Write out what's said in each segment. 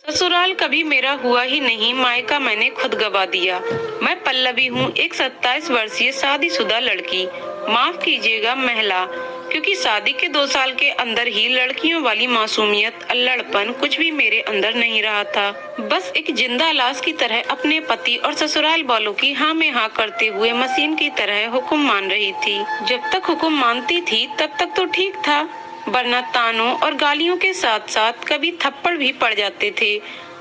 ससुराल कभी मेरा हुआ ही नहीं, मायका मैंने खुद गवा दिया। मैं पल्लवी हूँ, एक 27 वर्षीय शादीशुदा लड़की। माफ कीजिएगा महिला, क्योंकि शादी के 2 साल के अंदर ही लड़कियों वाली मासूमियत, अल्लड़पन कुछ भी मेरे अंदर नहीं रहा था। बस एक जिंदा लाश की तरह अपने पति और ससुराल वालों की हाँ में हाँ करते हुए मशीन की तरह हुक्म मान रही थी। जब तक हुक्म मानती थी तब तक तो ठीक था, वरना तानों और गालियों के साथ साथ कभी थप्पड़ भी पड़ जाते थे।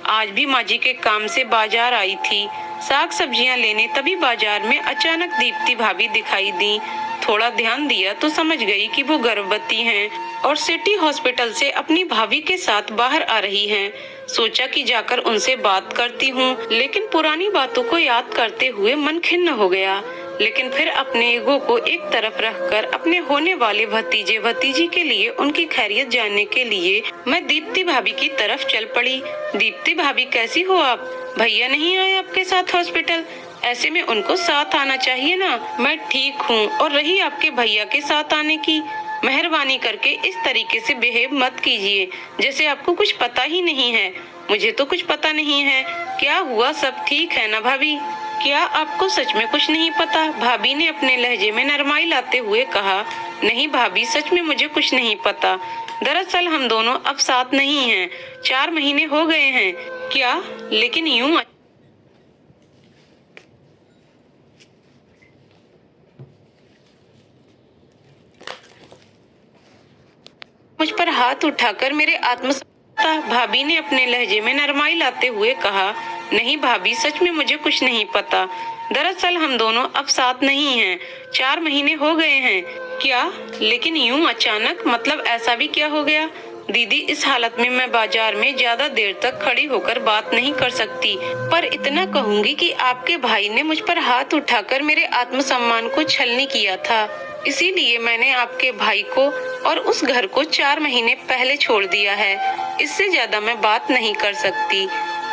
आज भी माँ जी के काम से बाजार आई थी साग सब्जियां लेने, तभी बाजार में अचानक दीप्ति भाभी दिखाई दी। थोड़ा ध्यान दिया तो समझ गई कि वो गर्भवती हैं और सिटी हॉस्पिटल से अपनी भाभी के साथ बाहर आ रही हैं। सोचा कि जाकर उनसे बात करती हूँ, लेकिन पुरानी बातों को याद करते हुए मन खिन्न हो गया। लेकिन फिर अपने ईगो को एक तरफ रखकर अपने होने वाले भतीजे भतीजी के लिए उनकी खैरियत जानने के लिए मैं दीप्ति भाभी की तरफ चल पड़ी। दीप्ति भाभी, कैसी हो आप? भैया नहीं आए आपके साथ हॉस्पिटल? ऐसे में उनको साथ आना चाहिए ना। मैं ठीक हूँ, और रही आपके भैया के साथ आने की, मेहरबानी करके इस तरीके से बिहेव मत कीजिए जैसे आपको कुछ पता ही नहीं है। मुझे तो कुछ पता नहीं है। क्या हुआ, सब ठीक है ना भाभी? क्या आपको सच में कुछ नहीं पता? भाभी ने अपने लहजे में नरमाई लाते हुए कहा। नहीं भाभी, सच में मुझे कुछ नहीं पता। दरअसल हम दोनों अब साथ नहीं हैं, 4 महीने हो गए हैं। क्या? लेकिन यूं मुझ पर हाथ उठाकर मेरे भाभी ने अपने लहजे में नरमाई लाते हुए कहा। नहीं भाभी, सच में मुझे कुछ नहीं पता। दरअसल हम दोनों अब साथ नहीं हैं, 4 महीने हो गए हैं। क्या? लेकिन यूं अचानक, मतलब ऐसा भी क्या हो गया? दीदी, इस हालत में मैं बाजार में ज्यादा देर तक खड़ी होकर बात नहीं कर सकती, पर इतना कहूंगी कि आपके भाई ने मुझ पर हाथ उठाकर मेरे आत्मसम्मान को छलनी किया था। इसीलिए मैंने आपके भाई को और उस घर को 4 महीने पहले छोड़ दिया है। इससे ज्यादा मैं बात नहीं कर सकती।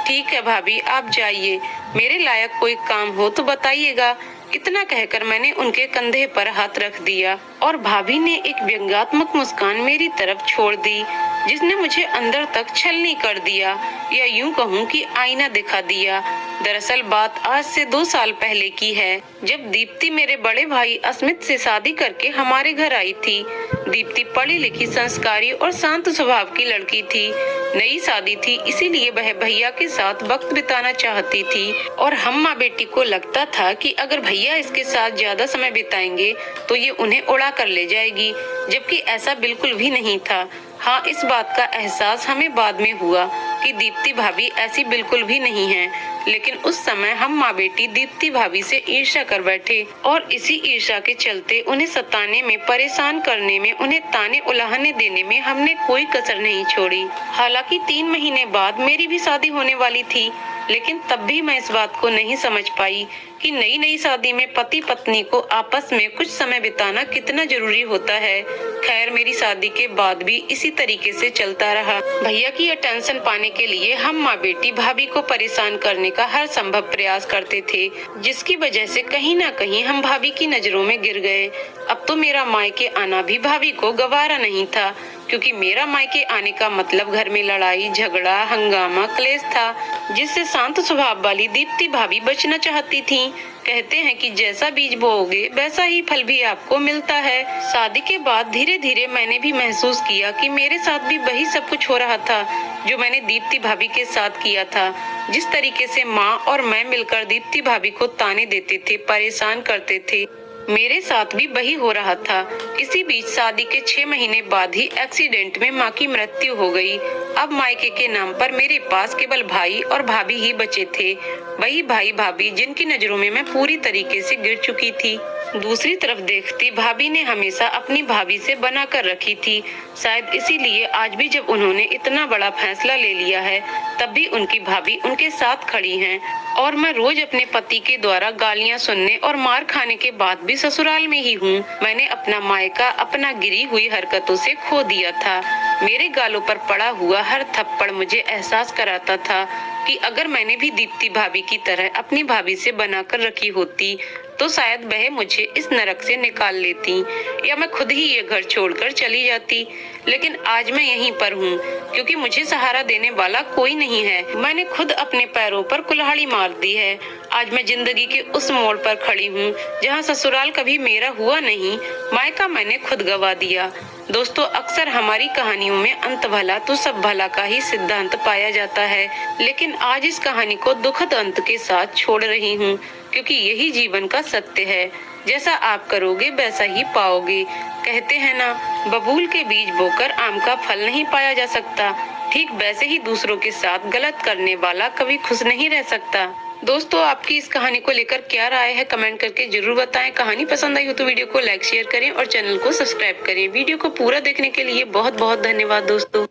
ठीक है भाभी, आप जाइए। मेरे लायक कोई काम हो तो बताइएगा। इतना कहकर मैंने उनके कंधे पर हाथ रख दिया और भाभी ने एक व्यंग्यात्मक मुस्कान मेरी तरफ छोड़ दी, जिसने मुझे अंदर तक छलनी कर दिया, या यूं कहूं कि आईना दिखा दिया। दरअसल बात आज से 2 साल पहले की है, जब दीप्ति मेरे बड़े भाई अस्मित से शादी करके हमारे घर आई थी। दीप्ति पढ़ी लिखी, संस्कारी और शांत स्वभाव की लड़की थी। नई शादी थी, इसीलिए वह भैया के साथ वक्त बिताना चाहती थी, और हम माँ बेटी को लगता था कि अगर भैया इसके साथ ज्यादा समय बिताएंगे तो ये उन्हें उड़ा कर ले जाएगी, जबकि ऐसा बिल्कुल भी नहीं था। हाँ, इस बात का एहसास हमें बाद में हुआ कि दीप्ति भाभी ऐसी बिल्कुल भी नहीं है, लेकिन उस समय हम माँ बेटी दीप्ति भाभी से ईर्ष्या कर बैठे, और इसी ईर्ष्या के चलते उन्हें सताने में, परेशान करने में, उन्हें ताने उलाहने देने में हमने कोई कसर नहीं छोड़ी। हालांकि 3 महीने बाद मेरी भी शादी होने वाली थी, लेकिन तब भी मैं इस बात को नहीं समझ पाई कि नई शादी में पति पत्नी को आपस में कुछ समय बिताना कितना जरूरी होता है। खैर, मेरी शादी के बाद भी इसी तरीके से चलता रहा। भैया की अटेंशन पाने के लिए हम माँ बेटी भाभी को परेशान करने का हर संभव प्रयास करते थे, जिसकी वजह से कहीं ना कहीं हम भाभी की नजरों में गिर गए। अब तो मेरा मायके आना भी भाभी को गवारा नहीं था, क्योंकि मेरा मायके आने का मतलब घर में लड़ाई झगड़ा, हंगामा, क्लेश था, जिससे शांत स्वभाव वाली दीप्ति भाभी बचना चाहती थी। कहते हैं कि जैसा बीज बोओगे वैसा ही फल भी आपको मिलता है। शादी के बाद धीरे धीरे मैंने भी महसूस किया कि मेरे साथ भी वही सब कुछ हो रहा था जो मैंने दीप्ति भाभी के साथ किया था। जिस तरीके से माँ और मैं मिलकर दीप्ति भाभी को ताने देते थे, परेशान करते थे, मेरे साथ भी वही हो रहा था। इसी बीच शादी के 6 महीने बाद ही एक्सीडेंट में माँ की मृत्यु हो गई। अब मायके के नाम पर मेरे पास केवल भाई और भाभी ही बचे थे, वही भाई भाभी जिनकी नजरों में मैं पूरी तरीके से गिर चुकी थी। दूसरी तरफ देखती भाभी ने हमेशा अपनी भाभी से बना कर रखी थी। शायद इसीलिए आज भी जब उन्होंने इतना बड़ा फैसला ले लिया है, तब भी उनकी भाभी उनके साथ खड़ी हैं। और मैं रोज अपने पति के द्वारा गालियां सुनने और मार खाने के बाद भी ससुराल में ही हूँ। मैंने अपना मायका अपना गिरी हुई हरकतों से खो दिया था। मेरे गालों पर पड़ा हुआ हर थप्पड़ मुझे एहसास कराता था कि अगर मैंने भी दीप्ति भाभी की तरह अपनी भाभी से बनाकर रखी होती तो शायद वह मुझे इस नरक से निकाल लेती या मैं खुद ही ये घर छोड़कर चली जाती। लेकिन आज मैं यहीं पर हूँ क्योंकि मुझे सहारा देने वाला कोई नहीं है। मैंने खुद अपने पैरों पर कुल्हाड़ी मार दी है। आज मैं जिंदगी के उस मोड़ पर खड़ी हूँ जहाँ ससुराल कभी मेरा हुआ नहीं, मायका मैंने खुद गवा दिया। दोस्तों, अक्सर हमारी कहानियों में अंत भला तो सब भला का ही सिद्धांत पाया जाता है, लेकिन आज इस कहानी को दुखद अंत के साथ छोड़ रही हूँ क्योंकि यही जीवन का सत्य है। जैसा आप करोगे वैसा ही पाओगे। कहते हैं ना, बबूल के बीज बोकर आम का फल नहीं पाया जा सकता। ठीक वैसे ही दूसरों के साथ गलत करने वाला कभी खुश नहीं रह सकता। दोस्तों, आपकी इस कहानी को लेकर क्या राय है कमेंट करके जरूर बताएं। कहानी पसंद आई हो तो वीडियो को लाइक शेयर करें और चैनल को सब्सक्राइब करें। वीडियो को पूरा देखने के लिए बहुत बहुत धन्यवाद दोस्तों।